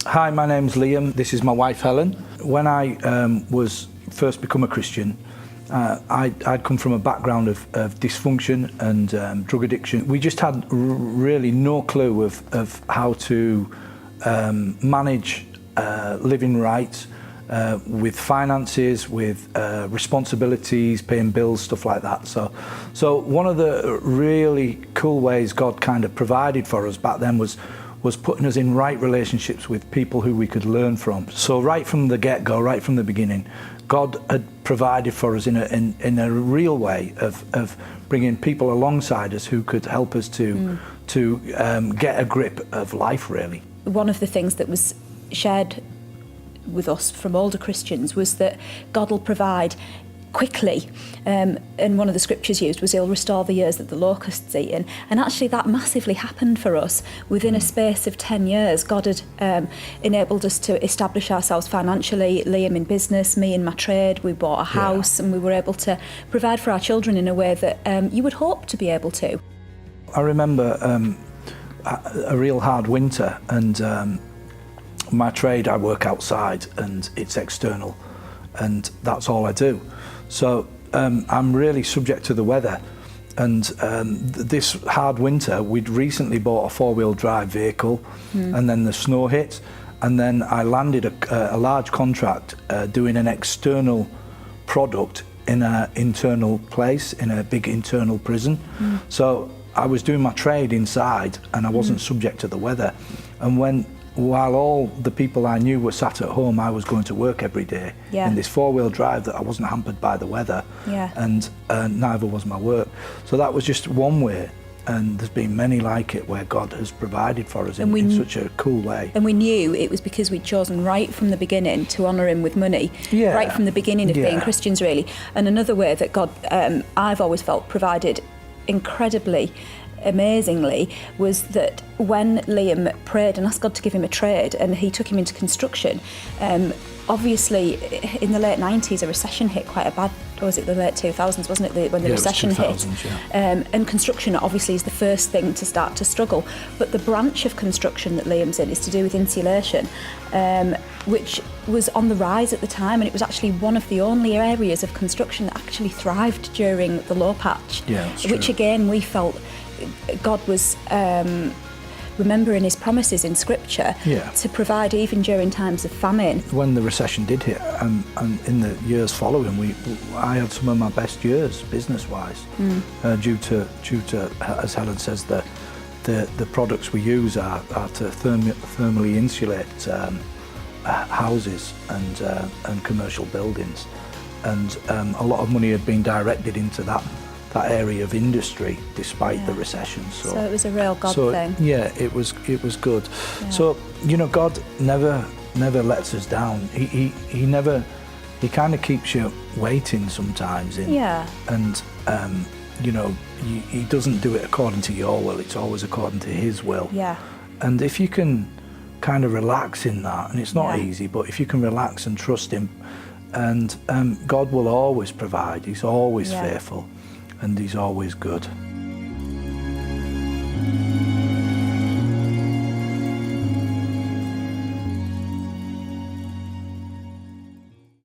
Hi, my name's Liam. This is my wife, Helen. When I was first become a Christian, I'd come from a background of dysfunction and drug addiction. We just had really no clue of how to manage living right with finances, with responsibilities, paying bills, stuff like that. So one of the really cool ways God kind of provided for us back then was putting us in right relationships with people who we could learn from. So right from the get-go, right from the beginning, God had provided for us in a real way of bringing people alongside us who could help us to get a grip of life, really. One of the things that was shared with us from older Christians was that God will provide quickly, and one of the scriptures used was he'll restore the years that the locusts eaten, and actually that massively happened for us. Within a space of 10 years God had enabled us to establish ourselves financially, Liam in business, me in my trade. We bought a house, and we were able to provide for our children in a way that you would hope to be able to. I remember a real hard winter, and my trade, I work outside and it's external, and that's all I do. So I'm really subject to the weather, and this hard winter we'd recently bought a four-wheel drive vehicle, and then the snow hit, and then I landed a large contract doing an external product in an internal place, in a big internal prison. So I was doing my trade inside, and I wasn't subject to the weather. And while all the people I knew were sat at home, I was going to work every day in this four-wheel drive that I wasn't hampered by the weather, and neither was my work. So that was just one way, and there's been many like it where God has provided for us in such a cool way. And we knew it was because we'd chosen right from the beginning to honour him with money, right from the beginning of being Christians, really. And another way that God, I've always felt, provided incredibly amazingly was that when Liam prayed and asked God to give him a trade, and he took him into construction, obviously in the late 90s a recession hit quite a bad, or was it the late 2000s, wasn't it, when the recession hit? And construction obviously is the first thing to start to struggle, but the branch of construction that Liam's in is to do with insulation, which was on the rise at the time, and it was actually one of the only areas of construction that actually thrived during the low patch, which again we felt God was remembering his promises in scripture to provide even during times of famine. When the recession did hit, and in the years following, I had some of my best years business-wise, due to, as Helen says, the products we use are to thermally insulate houses and commercial buildings, and a lot of money had been directed into that area of industry despite the recession. So it was a real God thing. Yeah, it was good. So God never lets us down. He kind of keeps you waiting sometimes. And he doesn't do it according to your will. It's always according to his will. And if you can kind of relax in that, and it's not easy, but if you can relax and trust him, and God will always provide. He's always faithful, and he's always good.